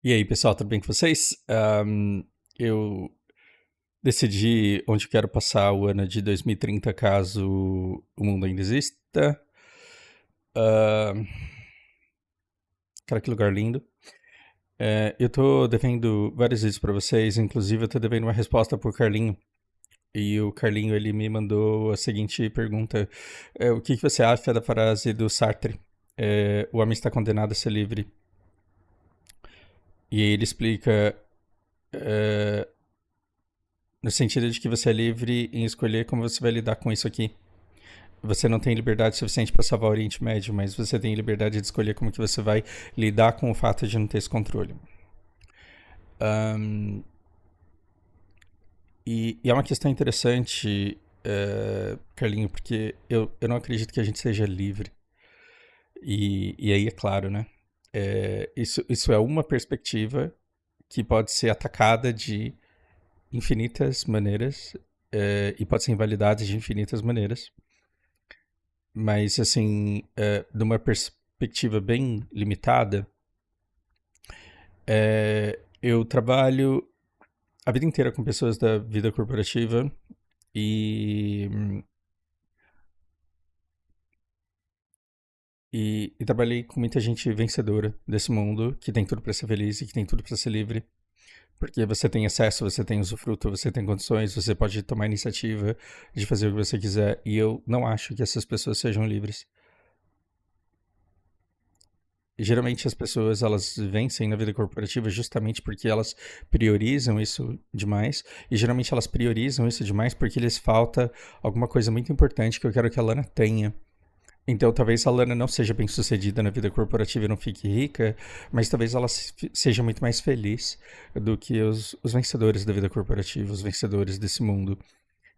E aí, pessoal, tudo bem com vocês? Eu decidi onde eu quero passar o ano de 2030, caso o mundo ainda exista. Cara, que lugar lindo. Eu tô devendo vários vídeos pra vocês, inclusive eu tô devendo uma resposta pro Carlinho. E o Carlinho, ele me mandou a seguinte pergunta. O que você acha da frase do Sartre? O homem está condenado a ser livre. E aí ele explica... no sentido de que você é livre em escolher como você vai lidar com isso aqui. Você não tem liberdade suficiente para salvar o Oriente Médio, mas você tem liberdade de escolher como que você vai lidar com o fato de não ter esse controle. E é uma questão interessante, Carlinho, porque eu não acredito que a gente seja livre. E aí é claro, né? Isso é uma perspectiva que pode ser atacada de infinitas maneiras e pode ser invalidada de infinitas maneiras. Mas, assim, de uma perspectiva bem limitada, eu trabalho a vida inteira com pessoas da vida corporativa e trabalhei com muita gente vencedora desse mundo, que tem tudo para ser feliz e que tem tudo para ser livre. Porque você tem acesso, você tem usufruto, você tem condições, você pode tomar iniciativa de fazer o que você quiser. E eu não acho que essas pessoas sejam livres. Geralmente as pessoas, elas vencem na vida corporativa justamente porque elas priorizam isso demais. E geralmente elas priorizam isso demais porque lhes falta alguma coisa muito importante que eu quero que a Lana tenha. Então talvez a Lana não seja bem sucedida na vida corporativa e não fique rica, mas talvez ela seja muito mais feliz do que os vencedores da vida corporativa, os vencedores desse mundo,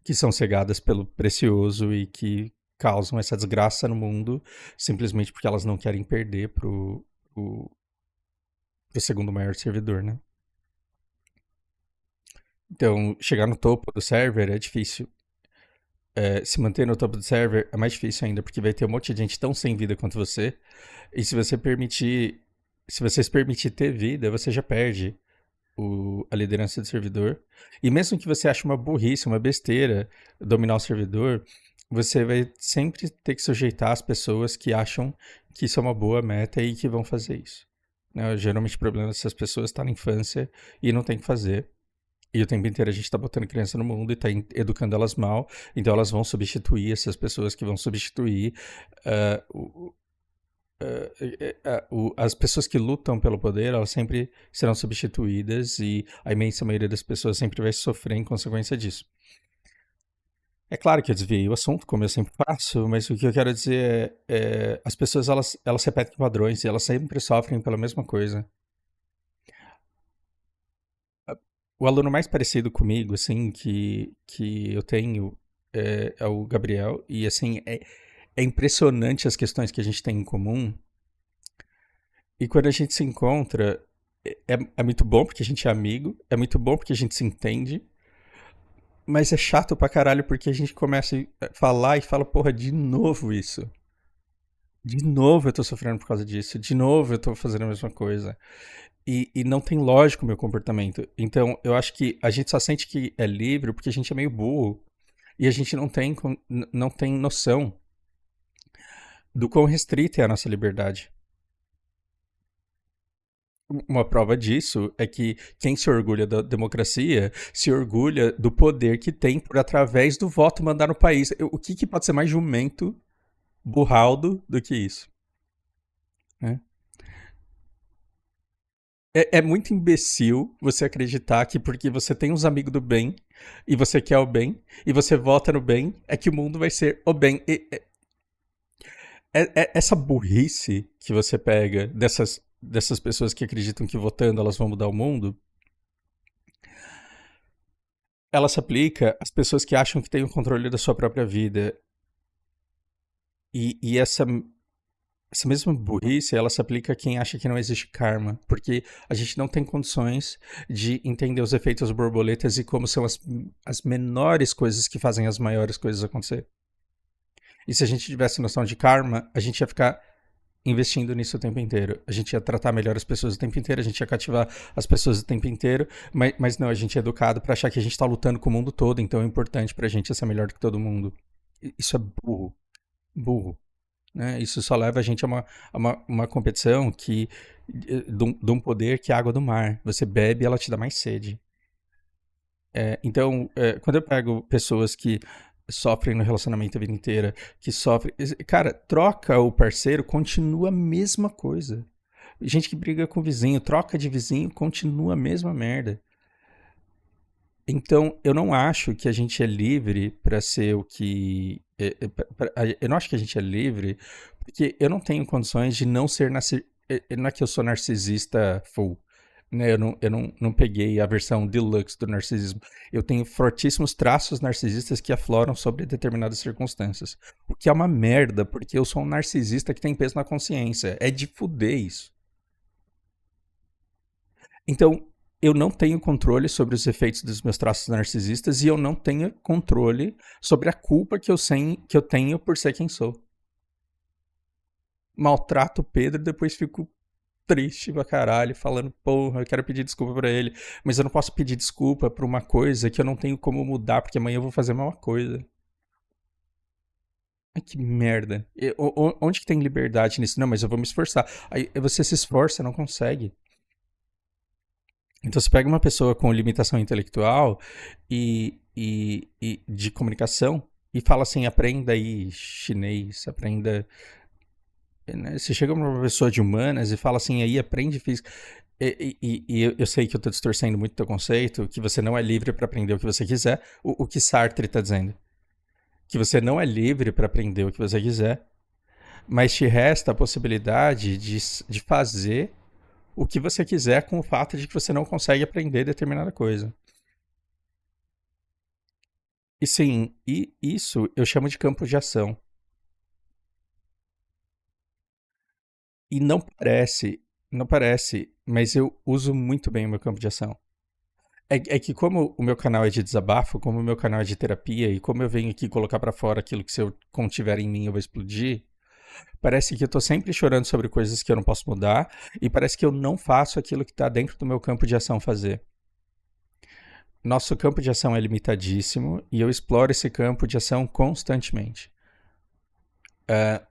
que são cegadas pelo precioso e que causam essa desgraça no mundo simplesmente porque elas não querem perder pro segundo maior servidor, né? Então, chegar no topo do server é difícil. Se manter no topo do server é mais difícil ainda, porque vai ter um monte de gente tão sem vida quanto você. E se você se permitir ter vida, você já perde a liderança do servidor. E mesmo que você ache uma burrice, uma besteira dominar o servidor, você vai sempre ter que sujeitar as pessoas que acham que isso é uma boa meta e que vão fazer isso. Geralmente o problema dessas pessoas está na infância e não tem que fazer. E o tempo inteiro a gente está botando criança no mundo e está educando elas mal, então elas vão substituir essas pessoas que vão substituir as pessoas que lutam pelo poder, elas sempre serão substituídas e a imensa maioria das pessoas sempre vai sofrer em consequência disso. É claro que eu desviei o assunto, como eu sempre faço, mas o que eu quero dizer as pessoas elas repetem padrões e elas sempre sofrem pela mesma coisa. O aluno mais parecido comigo, assim, que eu tenho é o Gabriel, e assim, é impressionante as questões que a gente tem em comum. E quando a gente se encontra, é muito bom porque a gente é amigo, é muito bom porque a gente se entende, mas é chato pra caralho porque a gente começa a falar e fala, porra, de novo isso. De novo eu tô sofrendo por causa disso, de novo eu tô fazendo a mesma coisa. E não tem lógico o meu comportamento. Então, eu acho que a gente só sente que é livre porque a gente é meio burro. E a gente não tem noção do quão restrita é a nossa liberdade. Uma prova disso é que quem se orgulha da democracia se orgulha do poder que tem por através do voto mandar no país. O que pode ser mais jumento, burraldo do que isso? Né? É muito imbecil você acreditar que porque você tem uns amigos do bem e você quer o bem e você vota no bem, é que o mundo vai ser o bem. Essa burrice que você pega dessas pessoas que acreditam que votando elas vão mudar o mundo, ela se aplica às pessoas que acham que têm o controle da sua própria vida. E essa mesma burrice, ela se aplica a quem acha que não existe karma, porque a gente não tem condições de entender os efeitos borboletas e como são as menores coisas que fazem as maiores coisas acontecer. E se a gente tivesse noção de karma, a gente ia ficar investindo nisso o tempo inteiro. A gente ia tratar melhor as pessoas o tempo inteiro, a gente ia cativar as pessoas o tempo inteiro, mas não, a gente é educado pra achar que a gente tá lutando com o mundo todo, então é importante pra gente ser melhor do que todo mundo. Isso é burro, burro. Né? Isso só leva a gente a uma competição de um poder que é a água do mar. Você bebe, ela te dá mais sede. Então, quando eu pego pessoas que sofrem no relacionamento a vida inteira, que sofrem. Cara, troca o parceiro, continua a mesma coisa. Gente que briga com o vizinho, troca de vizinho, continua a mesma merda. Então, eu não acho que a gente é livre para ser o que. Eu não acho que a gente é livre, porque eu não tenho condições de não ser não é que eu sou narcisista full. Né? Eu não peguei a versão deluxe do narcisismo. Eu tenho fortíssimos traços narcisistas que afloram sobre determinadas circunstâncias. O que é uma merda, porque eu sou um narcisista que tem peso na consciência. É de fuder isso. Então, eu não tenho controle sobre os efeitos dos meus traços narcisistas e eu não tenho controle sobre a culpa que eu tenho por ser quem sou. Maltrato o Pedro e depois fico triste pra caralho, falando, porra, eu quero pedir desculpa pra ele, mas eu não posso pedir desculpa por uma coisa que eu não tenho como mudar, porque amanhã eu vou fazer a mesma coisa. Ai, que merda. Onde que tem liberdade nisso? Não, mas eu vou me esforçar. Aí você se esforça, não consegue. Então você pega uma pessoa com limitação intelectual e de comunicação e fala assim, aprenda aí chinês, aprenda. Né? Você chega pra uma pessoa de humanas e fala assim, aí aprende física. E eu sei que eu estou distorcendo muito o teu conceito, que você não é livre para aprender o que você quiser. O que Sartre está dizendo? Que você não é livre para aprender o que você quiser, mas te resta a possibilidade de fazer o que você quiser com o fato de que você não consegue aprender determinada coisa. E sim, e isso eu chamo de campo de ação. E não parece, mas eu uso muito bem o meu campo de ação. É que como o meu canal é de desabafo, como o meu canal é de terapia, e como eu venho aqui colocar pra fora aquilo que se eu contiver em mim eu vou explodir, parece que eu tô sempre chorando sobre coisas que eu não posso mudar, e parece que eu não faço aquilo que tá dentro do meu campo de ação fazer. Nosso campo de ação é limitadíssimo, e eu exploro esse campo de ação constantemente.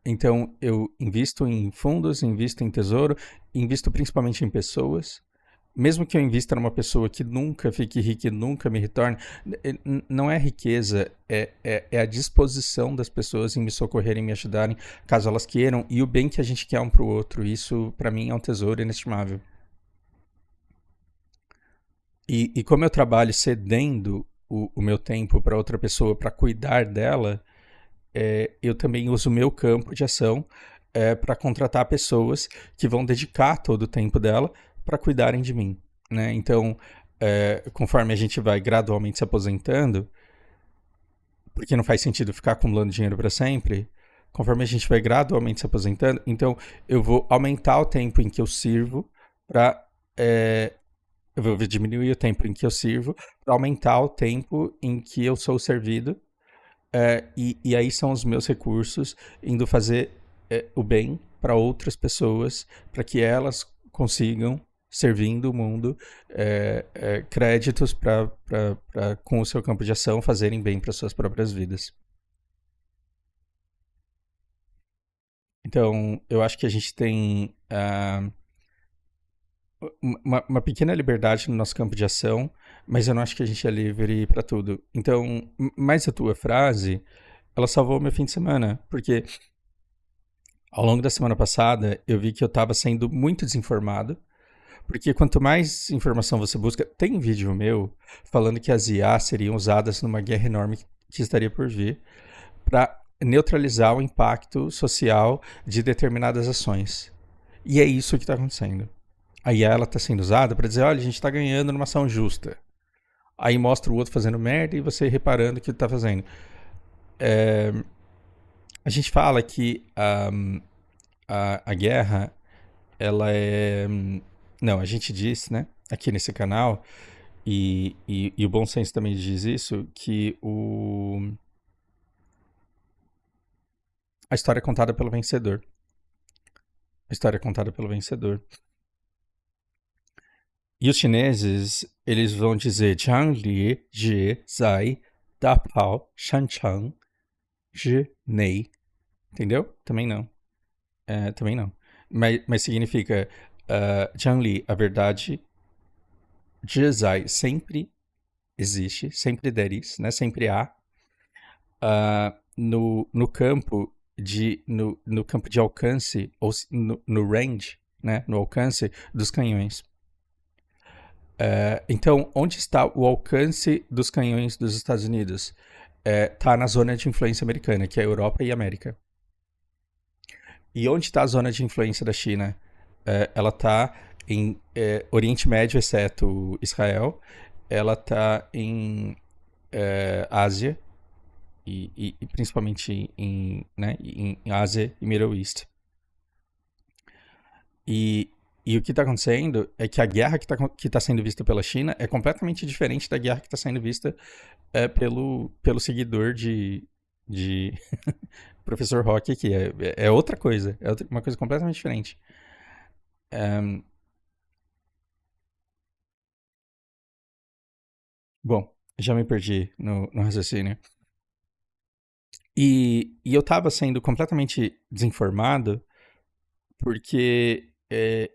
Então, eu invisto em fundos, invisto em tesouro, invisto principalmente em pessoas. Mesmo que eu invista numa pessoa que nunca fique rica e nunca me retorne, não é riqueza, é a disposição das pessoas em me socorrerem, me ajudarem, caso elas queiram, e o bem que a gente quer um pro outro. Isso, para mim, é um tesouro inestimável. E como eu trabalho cedendo o meu tempo para outra pessoa para cuidar dela, eu também uso o meu campo de ação para contratar pessoas que vão dedicar todo o tempo dela para cuidarem de mim. Né? Então, conforme a gente vai gradualmente se aposentando, porque não faz sentido ficar acumulando dinheiro para sempre, conforme a gente vai gradualmente se aposentando, então eu vou aumentar o tempo em que eu sirvo para. Eu vou diminuir o tempo em que eu sirvo para aumentar o tempo em que eu sou servido. E aí são os meus recursos indo fazer o bem para outras pessoas, para que elas consigam, servindo o mundo, créditos para, com o seu campo de ação, fazerem bem para suas próprias vidas. Então, eu acho que a gente tem uma pequena liberdade no nosso campo de ação, mas eu não acho que a gente é livre para tudo. Então, mais a tua frase, ela salvou meu fim de semana, porque ao longo da semana passada, eu vi que eu estava sendo muito desinformado, porque quanto mais informação você busca, tem um vídeo meu falando que as IA seriam usadas numa guerra enorme que estaria por vir para neutralizar o impacto social de determinadas ações. E é isso que está acontecendo. A IA está sendo usada para dizer, olha, a gente está ganhando numa ação justa. Aí mostra o outro fazendo merda e você reparando o que ele está fazendo. A gente fala que a guerra ela é. Não, a gente diz, né, aqui nesse canal, e o bom senso também diz isso, que a história é contada pelo vencedor. A história é contada pelo vencedor. E os chineses, eles vão dizer Jiang Li, Jie, Zai, Da Pao, Shan Chang, Zhi, Nei. Entendeu? Também não. Também não. Mas significa Jiang Li, a verdade. Jie Zai, sempre existe, sempre there is, né? Sempre há. No campo no campo de alcance, ou no range, né? No alcance dos canhões. Então, onde está o alcance dos canhões dos Estados Unidos? Está na zona de influência americana, que é a Europa e a América. E onde está a zona de influência da China? Ela está em Oriente Médio, exceto Israel. Ela está em Ásia, e principalmente em Ásia e Middle East. E o que está acontecendo é que a guerra que tá sendo vista pela China é completamente diferente da guerra que está sendo vista pelo seguidor de Professor Rock, que é outra coisa. Uma coisa completamente diferente. Bom, já me perdi no raciocínio. E eu estava sendo completamente desinformado porque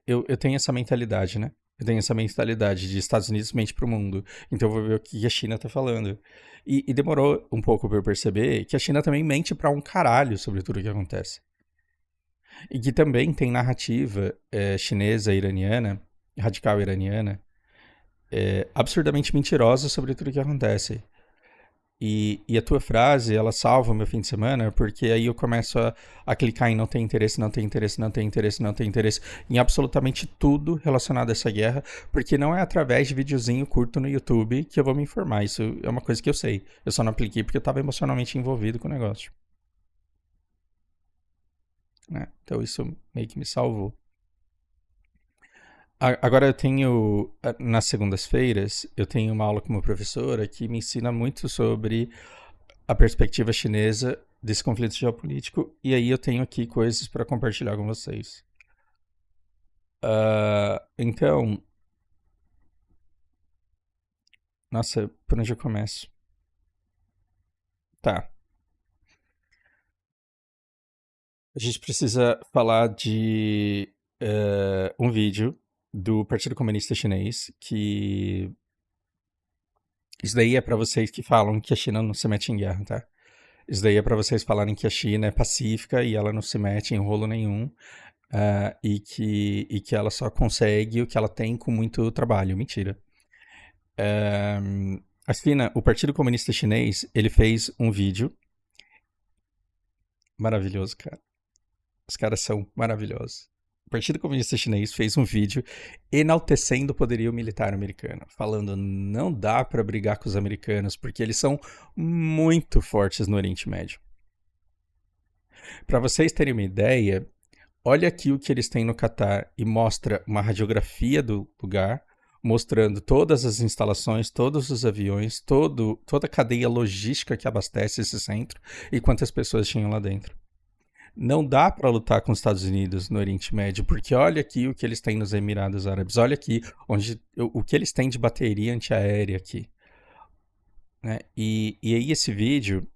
eu tenho essa mentalidade, né? Eu tenho essa mentalidade de Estados Unidos mente pro mundo. Então eu vou ver o que a China tá falando. E demorou um pouco pra eu perceber que a China também mente pra um caralho sobre tudo o que acontece. E que também tem narrativa chinesa, iraniana, radical iraniana, absurdamente mentirosa sobre tudo o que acontece. E a tua frase, ela salva o meu fim de semana, porque aí eu começo a clicar em não tem interesse, não tem interesse, não tem interesse, não tem interesse, em absolutamente tudo relacionado a essa guerra, porque não é através de videozinho curto no YouTube que eu vou me informar. Isso é uma coisa que eu sei. Eu só não apliquei porque eu estava emocionalmente envolvido com o negócio. Né? Então isso meio que me salvou. Agora eu tenho, nas segundas-feiras, eu tenho uma aula com uma professora que me ensina muito sobre a perspectiva chinesa desse conflito geopolítico, e aí eu tenho aqui coisas para compartilhar com vocês. Então, nossa, por onde eu começo? Tá. A gente precisa falar de um vídeo do Partido Comunista Chinês, que isso daí é para vocês que falam que a China não se mete em guerra, tá? Isso daí é para vocês falarem que a China é pacífica e ela não se mete em rolo nenhum, e que ela só consegue o que ela tem com muito trabalho. Mentira. A China, o Partido Comunista Chinês, ele fez um vídeo maravilhoso, cara. Os caras são maravilhosos. O Partido Comunista Chinês fez um vídeo enaltecendo o poderio militar americano, falando não dá para brigar com os americanos porque eles são muito fortes no Oriente Médio. Para vocês terem uma ideia, olha aqui o que eles têm no Catar e mostra uma radiografia do lugar, mostrando todas as instalações, todos os aviões, toda a cadeia logística que abastece esse centro e quantas pessoas tinham lá dentro. Não dá para lutar com os Estados Unidos no Oriente Médio, porque olha aqui o que eles têm nos Emirados Árabes, olha aqui o que eles têm de bateria antiaérea aqui. Né? E aí esse vídeo...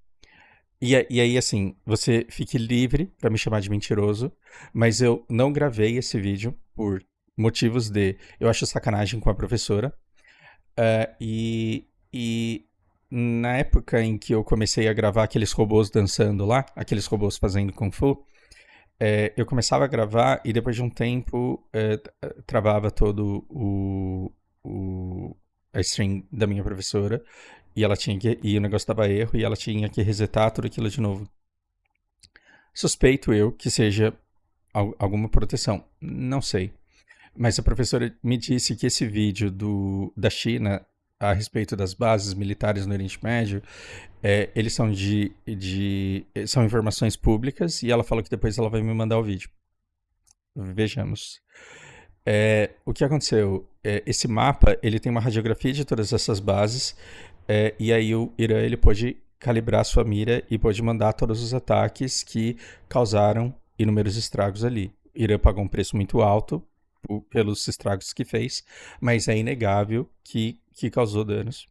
E aí, assim, você fique livre para me chamar de mentiroso, mas eu não gravei esse vídeo por motivos de... Eu acho sacanagem com a professora. E na época em que eu comecei a gravar aqueles robôs dançando lá, aqueles robôs fazendo Kung Fu, eu começava a gravar e depois de um tempo travava todo a stream da minha professora e o negócio dava erro e ela tinha que resetar tudo aquilo de novo. Suspeito eu que seja alguma proteção, não sei. Mas a professora me disse que esse vídeo da China a respeito das bases militares no Oriente Médio, eles são são informações públicas e ela falou que depois ela vai me mandar o vídeo. Vejamos. O que aconteceu? Esse mapa ele tem uma radiografia de todas essas bases e aí o Irã ele pôde calibrar sua mira e pôde mandar todos os ataques que causaram inúmeros estragos ali. Irã pagou um preço muito alto pelos estragos que fez, mas é inegável que causou danos.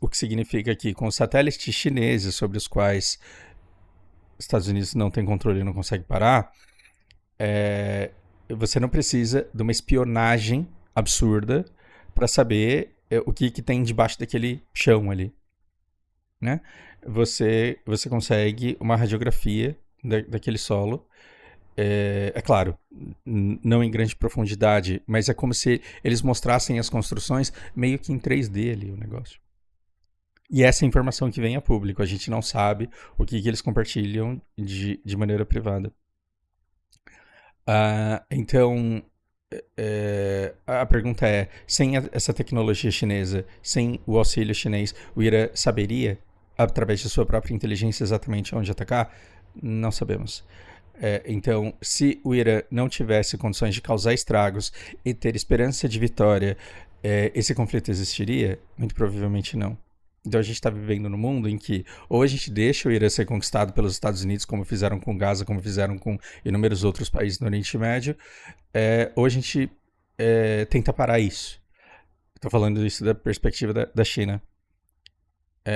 O que significa que com os satélites chineses sobre os quais os Estados Unidos não tem controle e não consegue parar, você não precisa de uma espionagem absurda para saber o que tem debaixo daquele chão ali, né? Você consegue uma radiografia daquele solo. É claro, não em grande profundidade, mas é como se eles mostrassem as construções meio que em 3D ali o negócio. E essa é a informação que vem a público. A gente não sabe o que eles compartilham de maneira privada. Então, a pergunta é, sem essa tecnologia chinesa, sem o auxílio chinês, o Irã saberia, através de sua própria inteligência, exatamente onde atacar? Não sabemos. Então, se o Irã não tivesse condições de causar estragos e ter esperança de vitória, esse conflito existiria? Muito provavelmente não. Então a gente está vivendo num mundo em que ou a gente deixa o Irã ser conquistado pelos Estados Unidos, como fizeram com Gaza, como fizeram com inúmeros outros países no Oriente Médio, ou a gente tenta parar isso. Estou falando isso da perspectiva da China.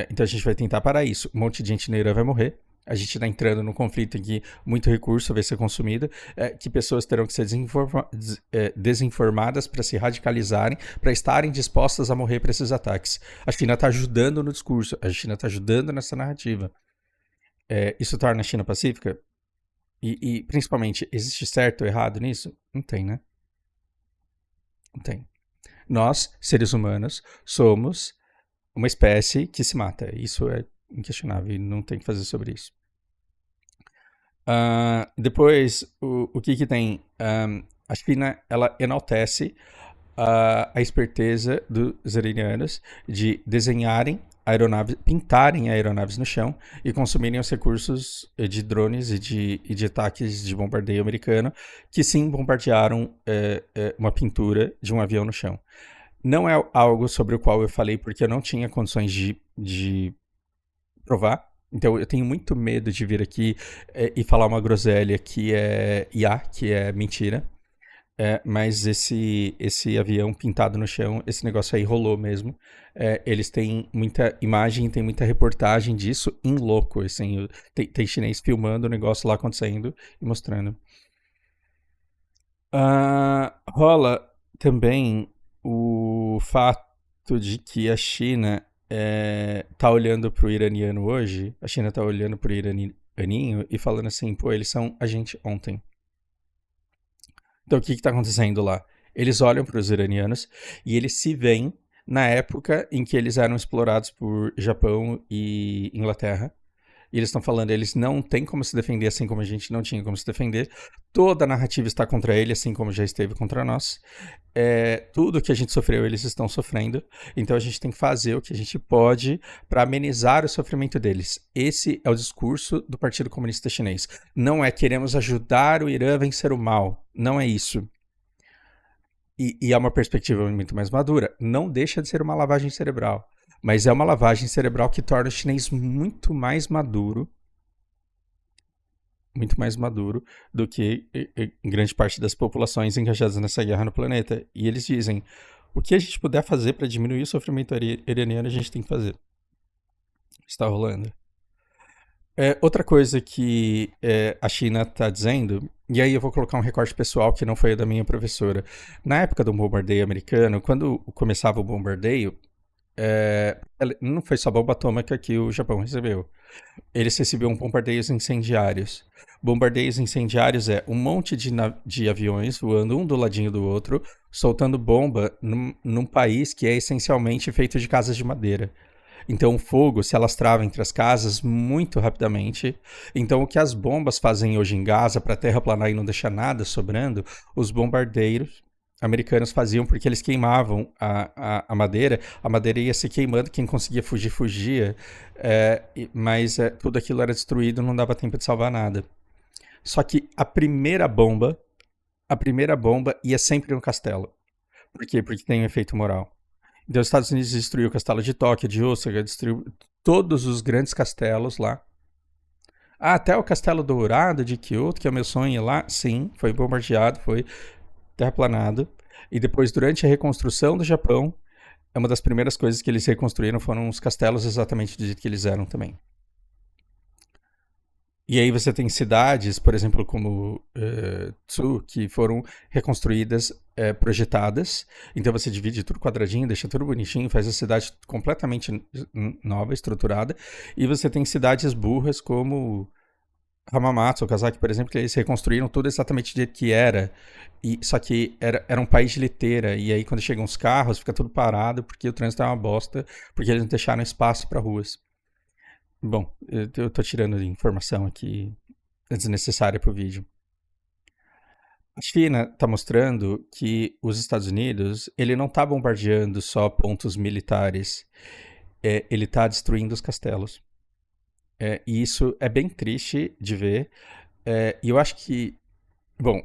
Então a gente vai tentar parar isso. Um monte de gente no Irã vai morrer. A gente está entrando num conflito em que muito recurso vai ser consumido, que pessoas terão que ser desinformadas para se radicalizarem, para estarem dispostas a morrer para esses ataques. A China está ajudando no discurso, a China está ajudando nessa narrativa. Isso torna a China pacífica? E principalmente, existe certo ou errado nisso? Não tem, né? Não tem. Nós, seres humanos, somos uma espécie que se mata. Isso é inquestionável e não tem o que fazer sobre isso. Depois, o que tem? A China, ela enaltece a esperteza dos iranianos de desenharem aeronaves, pintarem aeronaves no chão e consumirem os recursos de drones e de ataques de bombardeio americano, que sim bombardearam uma pintura de um avião no chão. Não é algo sobre o qual eu falei porque eu não tinha condições de provar. Então eu tenho muito medo de vir aqui e falar uma groselha que é IA, que é mentira. Mas esse avião pintado no chão, esse negócio aí rolou mesmo. Eles têm muita imagem, tem muita reportagem disso em louco. Assim, tem chinês filmando o negócio lá acontecendo e mostrando. Rola também o fato de que a China tá olhando pro iraniano hoje, a China tá olhando pro iranianinho e falando assim, pô, eles são a gente ontem. Então, o que está acontecendo lá? Eles olham para os iranianos e eles se veem na época em que eles eram explorados por Japão e Inglaterra. E eles estão falando, eles não têm como se defender assim como a gente não tinha como se defender. Toda a narrativa está contra ele, assim como já esteve contra nós. Tudo que a gente sofreu, eles estão sofrendo. Então a gente tem que fazer o que a gente pode para amenizar o sofrimento deles. Esse é o discurso do Partido Comunista Chinês. Não é queremos ajudar o Irã a vencer o mal. Não é isso. E é uma perspectiva muito mais madura. Não deixa de ser uma lavagem cerebral. Mas é uma lavagem cerebral que torna o chinês muito mais maduro do que grande parte das populações engajadas nessa guerra no planeta. E eles dizem, o que a gente puder fazer para diminuir o sofrimento iraniano, a gente tem que fazer. Está rolando. Outra coisa que a China está dizendo, e aí eu vou colocar um recorte pessoal que não foi da minha professora. Na época do bombardeio americano, quando começava o bombardeio, não foi só bomba atômica que o Japão recebeu. Eles recebiam bombardeios incendiários. Bombardeios incendiários um monte de aviões voando um do ladinho do outro, soltando bomba num país que é essencialmente feito de casas de madeira. Então o fogo se alastrava entre as casas muito rapidamente. Então o que as bombas fazem hoje em Gaza para terraplanar e não deixar nada sobrando, os bombardeiros americanos faziam porque eles queimavam a madeira ia se queimando, quem conseguia fugir, fugia, mas tudo aquilo era destruído, não dava tempo de salvar nada. Só que a primeira bomba ia sempre no castelo. Por quê? Porque tem um efeito moral. Então os Estados Unidos destruiu o castelo de Tóquio, de Osaka, destruiu todos os grandes castelos lá, Ah, até o Castelo Dourado de Kyoto, que é o meu sonho lá, sim, foi bombardeado, foi terraplanado. E depois, durante a reconstrução do Japão, uma das primeiras coisas que eles reconstruíram foram os castelos exatamente do jeito que eles eram também. E aí você tem cidades, por exemplo, como Tsu, que foram reconstruídas, projetadas. Então você divide tudo quadradinho, deixa tudo bonitinho, faz a cidade completamente nova, estruturada. E você tem cidades burras como Hamamatsu, Okazaki, por exemplo, que eles reconstruíram tudo exatamente do jeito que era. Só que era um país de liteira. E aí quando chegam os carros, fica tudo parado porque o trânsito é uma bosta, porque eles não deixaram espaço para ruas. Bom, eu tô tirando informação aqui desnecessária pro vídeo. A China está mostrando que os Estados Unidos, ele não está bombardeando só pontos militares, ele está destruindo os castelos. E isso é bem triste de ver. E eu acho que, bom,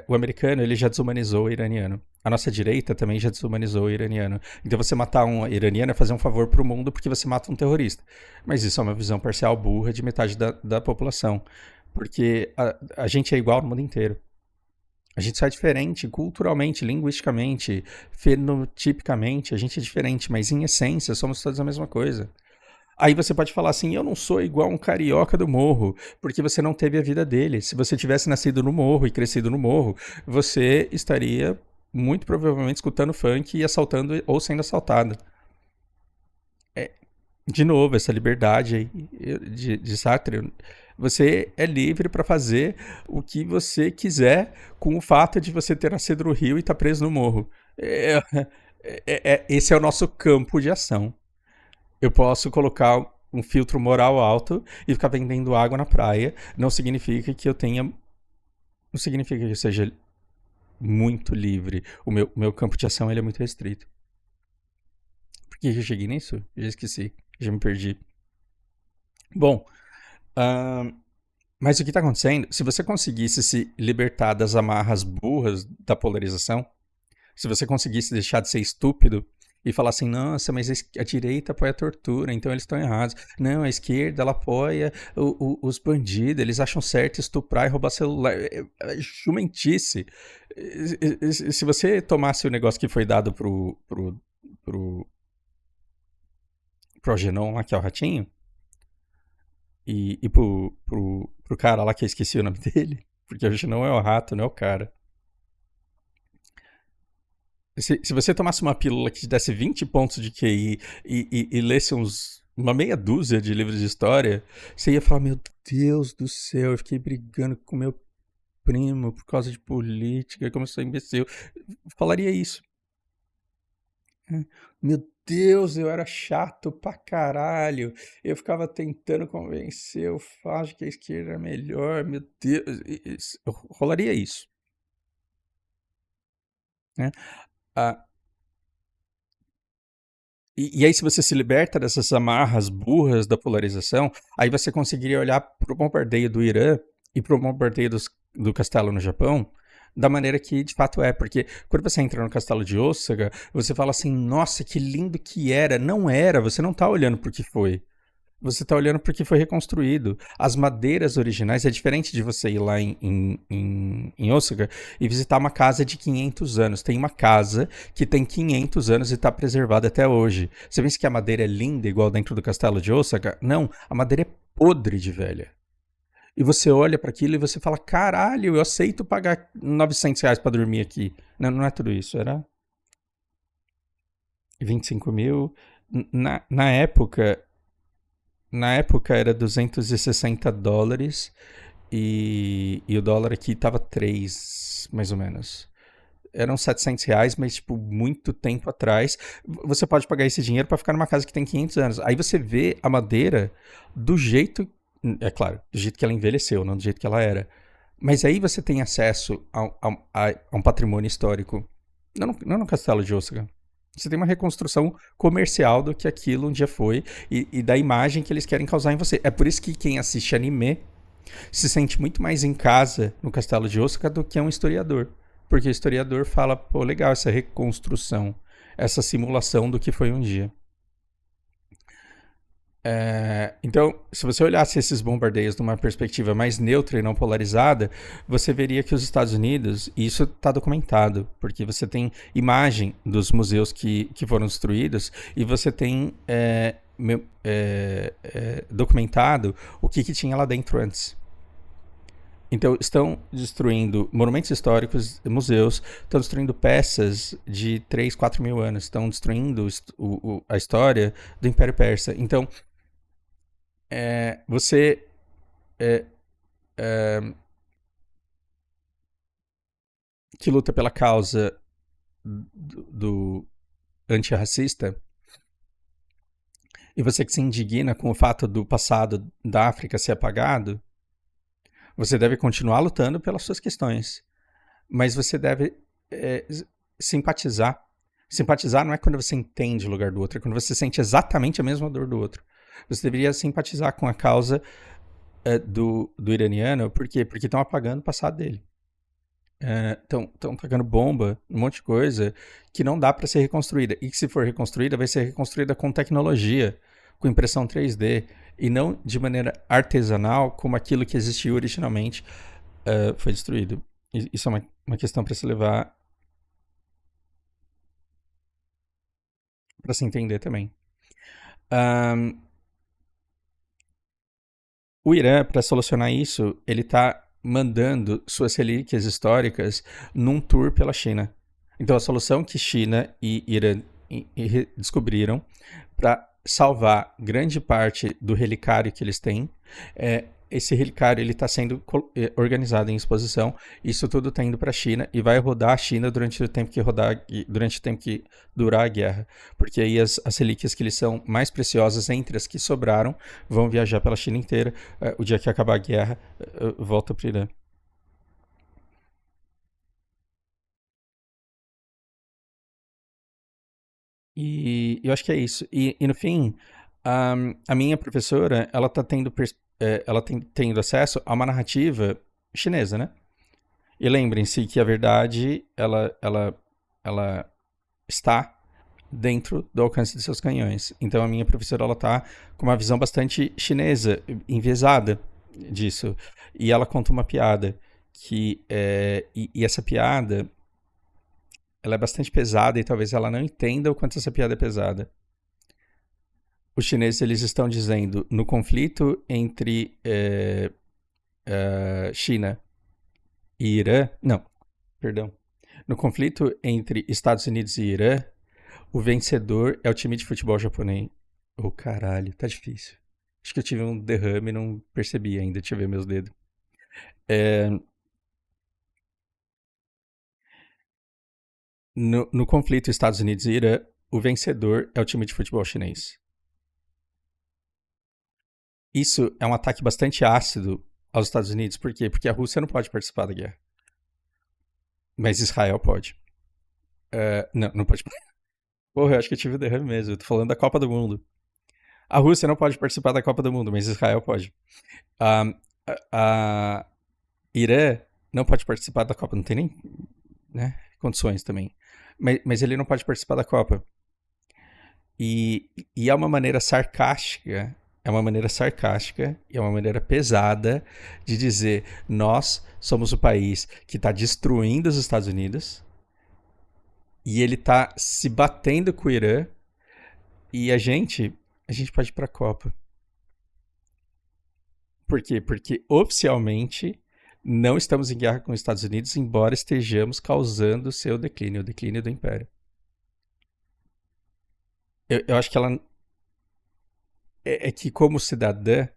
o americano ele já desumanizou o iraniano. A nossa direita também já desumanizou o iraniano. Então você matar um iraniano é fazer um favor pro mundo porque você mata um terrorista. Mas isso é uma visão parcial burra de metade da população. Porque a gente é igual no mundo inteiro. A gente só é diferente culturalmente, linguisticamente, fenotipicamente, a gente é diferente, mas em essência somos todos a mesma coisa. Aí você pode falar assim, eu não sou igual um carioca do morro, porque você não teve a vida dele. Se você tivesse nascido no morro e crescido no morro, você estaria muito provavelmente escutando funk e assaltando ou sendo assaltado. De novo, essa liberdade aí de Sartre, você é livre para fazer o que você quiser com o fato de você ter nascido no Rio e estar preso no morro. Esse é o nosso campo de ação. Eu posso colocar um filtro moral alto e ficar vendendo água na praia. Não significa que eu tenha. Não significa que eu seja muito livre. O meu campo de ação ele é muito restrito. Por que eu cheguei nisso? Já esqueci. Já me perdi. Bom, mas o que está acontecendo? Se você conseguisse se libertar das amarras burras da polarização, se você conseguisse deixar de ser estúpido e falar assim, nossa, mas a direita apoia a tortura, então eles estão errados. Não, a esquerda, ela apoia os bandidos, eles acham certo estuprar e roubar celular. Jumentice. Se você tomasse o negócio que foi dado pro Progenon lá, que é o ratinho, e pro cara lá que eu esqueci o nome dele, porque hoje não é o rato, não é o cara. Se você tomasse uma pílula que te desse 20 pontos de QI e lesse uma meia dúzia de livros de história, você ia falar, meu Deus do céu, eu fiquei brigando com meu primo por causa de política, como eu sou imbecil. Falaria isso. Meu Deus, eu era chato pra caralho. Eu ficava tentando convencer o Fábio que a esquerda era melhor. Meu Deus, rolaria isso. Né? Ah, e aí, se você se liberta dessas amarras burras da polarização, aí você conseguiria olhar pro bombardeio do Irã e pro bombardeio do castelo no Japão da maneira que de fato é. Porque quando você entra no castelo de Osaka, você fala assim, nossa, que lindo que era. Não era, você não tá olhando pro que foi. Você está olhando porque foi reconstruído. As madeiras originais é diferente de você ir lá em Osaka e visitar uma casa de 500 anos. Tem uma casa que tem 500 anos e está preservada até hoje. Você pensa que a madeira é linda igual dentro do castelo de Osaka? Não, a madeira é podre de velha. E você olha para aquilo e você fala, caralho, eu aceito pagar R$ 900 para dormir aqui. Não, não é tudo isso, era 25 mil. Na época, era US$ 260 e o dólar aqui tava 3, mais ou menos. Eram R$ 700, mas, tipo, muito tempo atrás. Você pode pagar esse dinheiro para ficar numa casa que tem 500 anos. Aí você vê a madeira do jeito, é claro, do jeito que ela envelheceu, não do jeito que ela era. Mas aí você tem acesso a um patrimônio histórico. Não no Castelo de Osaka. Você tem uma reconstrução comercial do que aquilo um dia foi e da imagem que eles querem causar em você. É por isso que quem assiste anime se sente muito mais em casa no Castelo de Osaka do que um historiador. Porque o historiador fala, pô, legal essa reconstrução, essa simulação do que foi um dia. Então, se você olhasse esses bombardeios numa perspectiva mais neutra e não polarizada, você veria que os Estados Unidos, e isso está documentado, porque você tem imagem dos museus que foram destruídos e você tem documentado o que tinha lá dentro antes. Então, estão destruindo monumentos históricos, museus, estão destruindo peças de 3, 4 mil anos, estão destruindo a história do Império Persa. Então, você é, que luta pela causa do antirracista e você que se indigna com o fato do passado da África ser apagado, você deve continuar lutando pelas suas questões, mas você deve é, simpatizar. Simpatizar não é quando você entende o lugar do outro, é quando você sente exatamente a mesma dor do outro. Você deveria simpatizar com a causa do iraniano, por quê? Porque estão apagando o passado dele. Estão tacando bomba, um monte de coisa que não dá para ser reconstruída. E que se for reconstruída, vai ser reconstruída com tecnologia, com impressão 3D, e não de maneira artesanal, como aquilo que existiu originalmente foi destruído. Isso é uma questão para se levar, para se entender também. O Irã, para solucionar isso, ele está mandando suas relíquias históricas num tour pela China. Então, a solução que China e Irã descobriram para salvar grande parte do relicário que eles têm, esse relicário ele está sendo organizado em exposição. Isso tudo está indo para a China e vai rodar a China durante o tempo que durar a guerra, porque aí as relíquias que eles são mais preciosas entre as que sobraram vão viajar pela China inteira. O dia que acabar a guerra, volta para o Irã. E eu acho que é isso. E no fim, a minha professora, ela tá tendo, tendo acesso a uma narrativa chinesa, né? E lembrem-se que a verdade, ela está dentro do alcance de seus canhões. Então a minha professora, ela tá com uma visão bastante chinesa, enviesada disso. E ela conta uma piada e essa piada ela é bastante pesada e talvez ela não entenda o quanto essa piada é pesada. Os chineses eles estão dizendo no conflito entre China e Irã, não, perdão, no conflito entre Estados Unidos e Irã, o vencedor é o time de futebol japonês. Oh, caralho, tá difícil. Acho que eu tive um derrame e não percebi ainda, deixa eu ver meus dedos. No conflito Estados Unidos e Irã, o vencedor é o time de futebol chinês. Isso é um ataque bastante ácido aos Estados Unidos. Por quê? Porque a Rússia não pode participar da guerra. Mas Israel pode. Não pode. Porra, eu acho que eu tive o derrame mesmo. Eu tô falando da Copa do Mundo. A Rússia não pode participar da Copa do Mundo, mas Israel pode. A Irã não pode participar da Copa. Não tem nem condições também. Mas ele não pode participar da Copa. E é uma maneira sarcástica, é uma maneira sarcástica e é uma maneira pesada de dizer nós somos o país que está destruindo os Estados Unidos e ele está se batendo com o Irã e a gente pode ir para a Copa. Por quê? Porque oficialmente não estamos em guerra com os Estados Unidos, embora estejamos causando o declínio do Império. Eu acho que ela é que como cidadã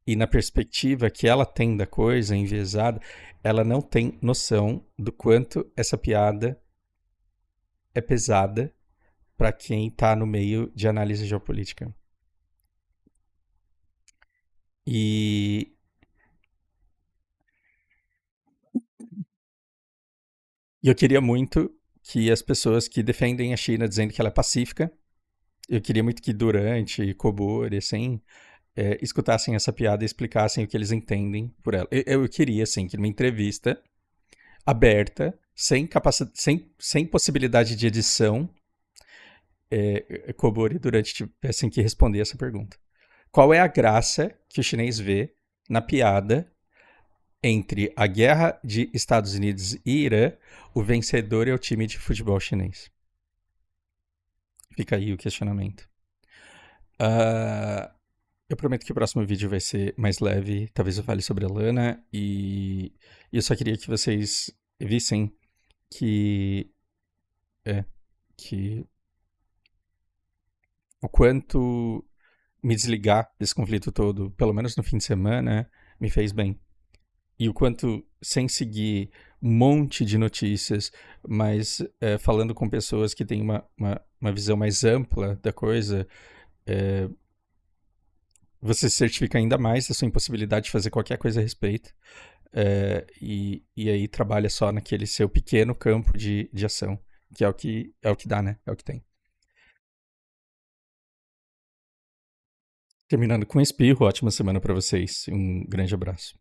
e na perspectiva que ela tem da coisa enviesada, ela não tem noção do quanto essa piada é pesada para quem está no meio de análise geopolítica. E eu queria muito que as pessoas que defendem a China dizendo que ela é pacífica, eu queria muito que Durante, Kobori, assim, escutassem essa piada e explicassem o que eles entendem por ela. Eu queria, assim, que numa entrevista aberta, sem possibilidade de edição, Kobori e Durante tivessem que responder essa pergunta. qual é a graça que o chinês vê na piada entre a guerra de Estados Unidos e Irã, o vencedor é o time de futebol chinês? Fica aí o questionamento. Eu prometo que o próximo vídeo vai ser mais leve. Talvez eu fale sobre a Lana. E eu só queria que vocês vissem que. Que o quanto me desligar desse conflito todo, pelo menos no fim de semana, me fez bem. E o quanto, sem seguir um monte de notícias, mas falando com pessoas que têm uma visão mais ampla da coisa, você se certifica ainda mais da sua impossibilidade de fazer qualquer coisa a respeito. E aí trabalha só naquele seu pequeno campo de ação, que é o que dá, né? É o que tem. Terminando com um espirro, ótima semana para vocês. Um grande abraço.